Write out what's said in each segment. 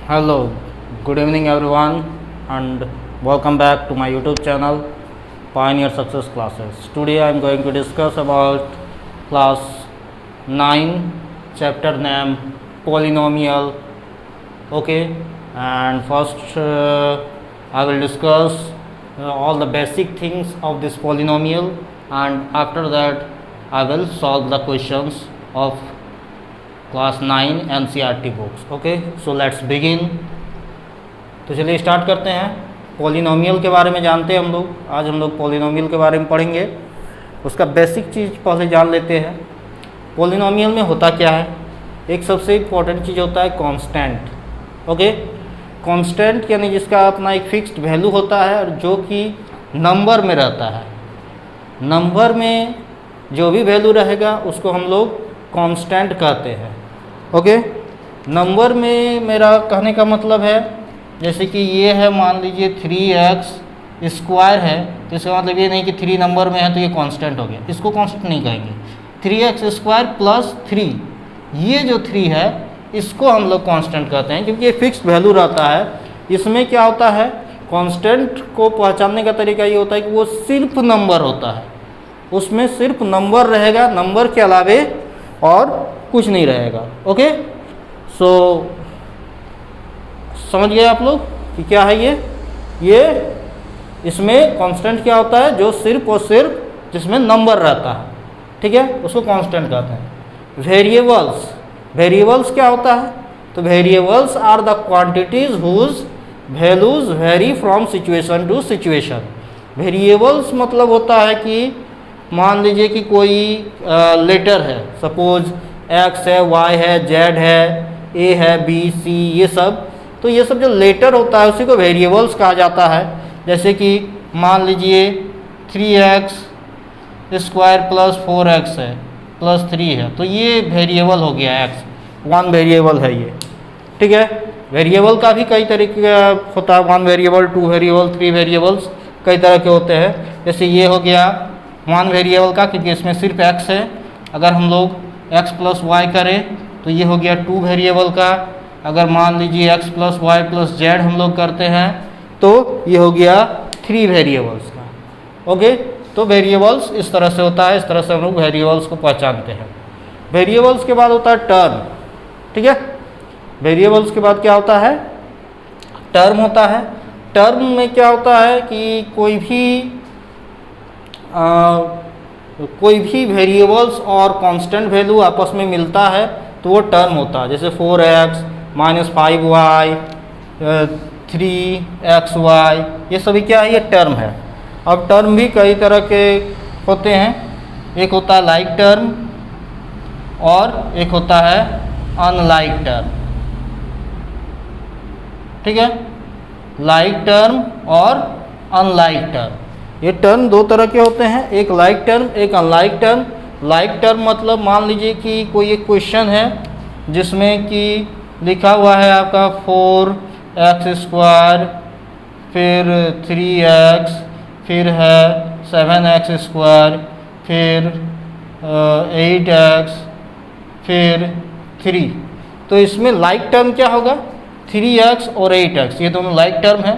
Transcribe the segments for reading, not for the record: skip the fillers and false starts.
Hello, good evening everyone, and welcome back to my YouTube channel Pioneer Success Classes. Today I am going to discuss about class 9 chapter name polynomial. Okay, and first I will discuss all the basic things of this polynomial, and after that I will solve the questions of class 9 NCERT books. Okay, so let's begin. तो चलिए start करते हैं. Polynomial के बारे में जानते हैं हम लोग. आज हम लोग पॉलिनोमियल के बारे में पढ़ेंगे. उसका बेसिक चीज़ पहले जान लेते हैं. पॉलिनोमियल में होता क्या है? एक सबसे इम्पोर्टेंट चीज़ होता है कांस्टेंट. ओके, कांस्टेंट यानी जिसका अपना एक फिक्स्ड वैल्यू होता है और जो कि नंबर में रहता है. नंबर में जो भी वैल्यू रहेगा उसको हम लोग कांस्टेंट कहते हैं. ओके, नंबर में मेरा कहने का मतलब है जैसे कि ये है, मान लीजिए 3x स्क्वायर है, तो इसका मतलब ये नहीं कि 3 नंबर में है तो ये कांस्टेंट हो गया. इसको कांस्टेंट नहीं कहेंगे. 3x स्क्वायर प्लस 3, ये जो 3 है इसको हम लोग कांस्टेंट कहते हैं क्योंकि ये फिक्स्ड वैल्यू रहता है. इसमें क्या होता है, कांस्टेंट को पहचानने का तरीका ये होता है कि वो सिर्फ नंबर होता है. उसमें सिर्फ नंबर रहेगा, नंबर के अलावे और कुछ नहीं रहेगा. ओके, सो समझ गए आप लोग कि क्या है ये इसमें कांस्टेंट क्या होता है, जो सिर्फ और सिर्फ जिसमें नंबर रहता है. ठीक है, उसको कांस्टेंट कहते हैं. वेरिएबल्स, वेरिएबल्स क्या होता है? तो variables are the quantities whose values vary from situation to situation. Variables मतलब होता है कि मान लीजिए कि कोई लेटर है, सपोज x है, y है, z है, a है, b, c, ये सब. तो ये सब जो लेटर होता है उसी को वेरिएबल्स कहा जाता है. जैसे कि मान लीजिए 3x स्क्वायर प्लस 4x है प्लस 3 है, तो ये वेरिएबल हो गया. x वन वेरिएबल है ये. ठीक है, वेरिएबल का भी कई तरीके का होता है. 1 वेरिएबल, 2 वेरिएबल, 3 वेरिएबल्स, कई तरह के होते हैं. जैसे ये हो गया 1 वेरिएबल का क्योंकि इसमें सिर्फ x है. अगर हम लोग x प्लस वाई करें तो ये हो गया 2 वेरिएबल का. अगर मान लीजिए x plus Y plus Z हम लोग करते हैं तो ये हो गया 3 वेरिएबल्स का. ओके, तो वेरिएबल्स इस तरह से होता है. इस तरह से हम लोग वेरिएबल्स को पहचानते हैं. वेरिएबल्स के बाद होता है टर्म. ठीक है, वेरिएबल्स के बाद क्या होता है? टर्म होता है. टर्म में क्या होता है कि कोई भी वेरिएबल्स और कांस्टेंट वैल्यू आपस में मिलता है तो वो टर्म होता है. जैसे 4x माइनस 5y 3xy, ये सभी क्या है? ये टर्म है. अब टर्म भी कई तरह के होते हैं. एक होता है लाइक टर्म और एक होता है अनलाइक टर्म. ठीक है, लाइक टर्म और अनलाइक टर्म, ये टर्म दो तरह के होते हैं. एक लाइक टर्म, एक अनलाइक टर्म. लाइक टर्म मतलब मान लीजिए कि कोई एक क्वेश्चन है जिसमें कि लिखा हुआ है आपका 4x स्क्वायर, फिर 3x, फिर है 7x स्क्वायर, फिर 8x, फिर 3. तो इसमें लाइक टर्म क्या होगा? 3x और 8x, ये दोनों लाइक टर्म है.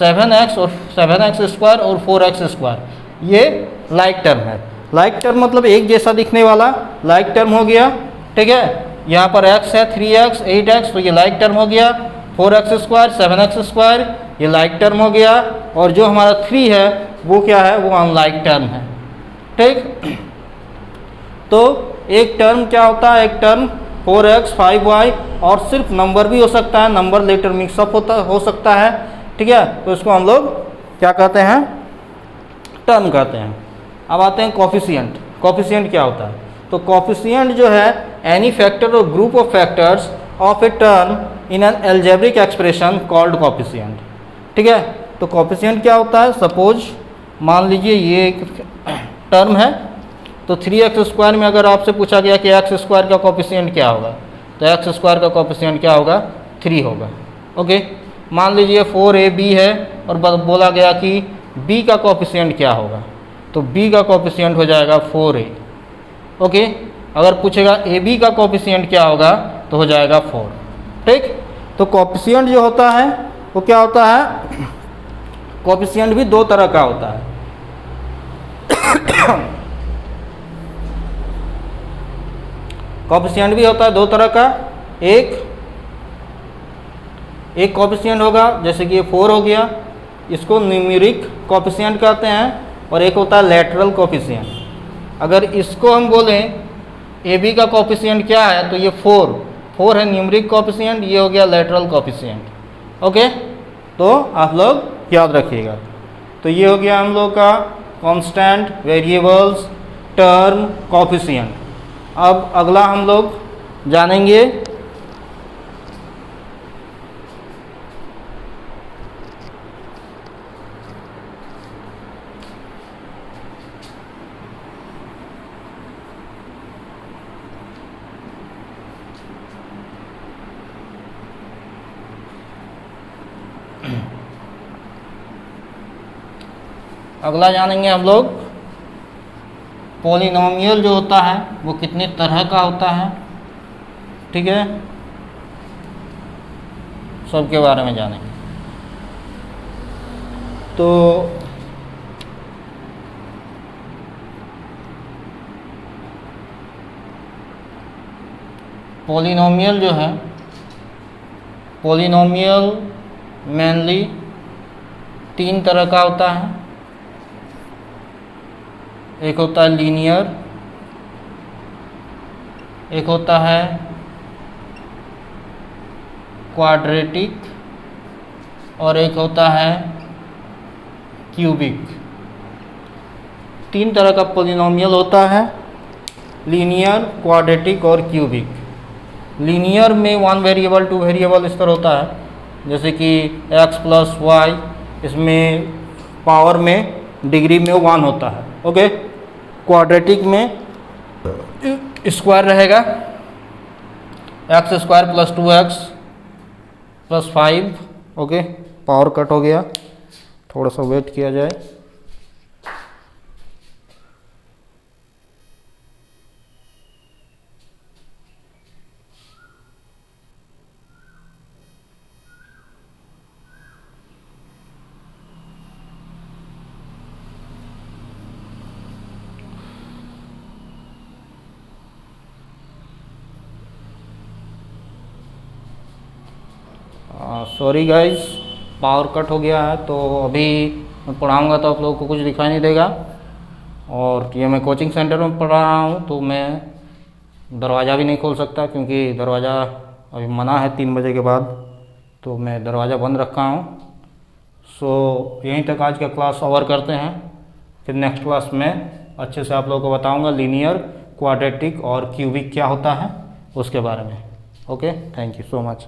7x और 7x स्क्वायर और 4x स्क्वायर, ये लाइक टर्म है. लाइक टर्म मतलब एक जैसा दिखने वाला लाइक टर्म हो गया. ठीक है, यहाँ पर x है 3x 8x, तो ये लाइक टर्म हो गया. 4x स्क्वायर 7x स्क्वायर, ये लाइक टर्म हो गया. और जो हमारा 3 है वो क्या है? वो अनलाइक टर्म है. ठीक, तो एक टर्म क्या होता है? एक टर्म 4x 5y, और सिर्फ नंबर भी हो सकता है, नंबर लेटर मिक्सअप हो सकता है. ठीक है, तो इसको हम लोग क्या कहते हैं? टर्म कहते हैं. अब आते हैं कोफिशिएंट. कोफिशिएंट क्या होता है? तो कोफिशिएंट जो है एनी फैक्टर और group of factors of a term in an algebraic expression called coefficient. ठीक है, तो कोफिशिएंट क्या होता है? सपोज मान लीजिए ये एक टर्म है, तो 3x स्क्वायर में अगर आपसे पूछा गया कि x स्क्वायर का कोफिशिएंट क्या होगा, तो x स्क्वायर का कोफिशिएंट क्या होगा? 3 होगा. ओके, मान लीजिए 4ab है और बोला गया कि b का कोफिशिएंट क्या होगा, तो b का कोफिशिएंट हो जाएगा 4a. ओके, अगर पूछेगा ab का कोफिशिएंट क्या होगा तो हो जाएगा 4. ठीक, तो कोएफिशिएंट जो होता है वो क्या होता है, कोएफिशिएंट भी दो तरह का होता है। कोएफिशिएंट भी होता है दो तरह का, एक कोएफिशिएंट होगा जैसे कि ये 4 हो गया, इसको न्यूमेरिक कोएफिशिएंट कहते हैं, और एक होता है लैटरल कोएफिशिएंट। अगर इसको हम बोलें ए बी का कोएफिशिएंट क्या है, तो ये 4 है न्यूमेरिक कोएफिशिएंट, ये हो गया लैटरल कोएफिशिएंट। ओके, तो आप लोग याद रखिएगा। तो ये हो गया हम लोग का कांस्टेंट, वेरिएबल्स, टर्म, कोएफिशिएंट। अब अगला हम लोग जानेंगे हम लोग पॉलिनोमियल जो होता है वो कितने तरह का होता है, ठीक है, सबके बारे में जानेंगे। तो पॉलिनोमियल जो है, पॉलिनोमियल मेनली 3 तरह का होता है। एक होता है लीनियर, एक होता है क्वाड्रेटिक, और एक होता है क्यूबिक। 3 तरह का पॉलिनोमियल होता है, लीनियर, क्वाड्रेटिक और क्यूबिक। लीनियर में 1 वेरिएबल 2 वेरिएबल इस तरह होता है, जैसे कि x + y, इसमें पावर में डिग्री में 1 होता है। ओके, क्वाड्रेटिक में स्क्वायर रहेगा, x² + 2x + 5। Okay, power cut हो गया, थोड़ा सा वेट किया जाए। सॉरी गाइस, पावर कट हो गया है, तो अभी मैं पढ़ाऊँगा तो आप लोगों को कुछ दिखाई नहीं देगा। और ये मैं कोचिंग सेंटर में पढ़ा रहा हूँ, तो मैं दरवाज़ा भी नहीं खोल सकता, क्योंकि दरवाज़ा अभी मना है 3 बजे के बाद, तो मैं दरवाज़ा बंद रखा हूँ। सो यहीं तक आज का क्लास ओवर करते हैं, फिर नेक्स्ट क्लास में अच्छे से आप लोगों को बताऊँगा लीनियर, क्वाड्रेटिक और क्यूबिक क्या होता है उसके बारे में। Okay, thank you so much.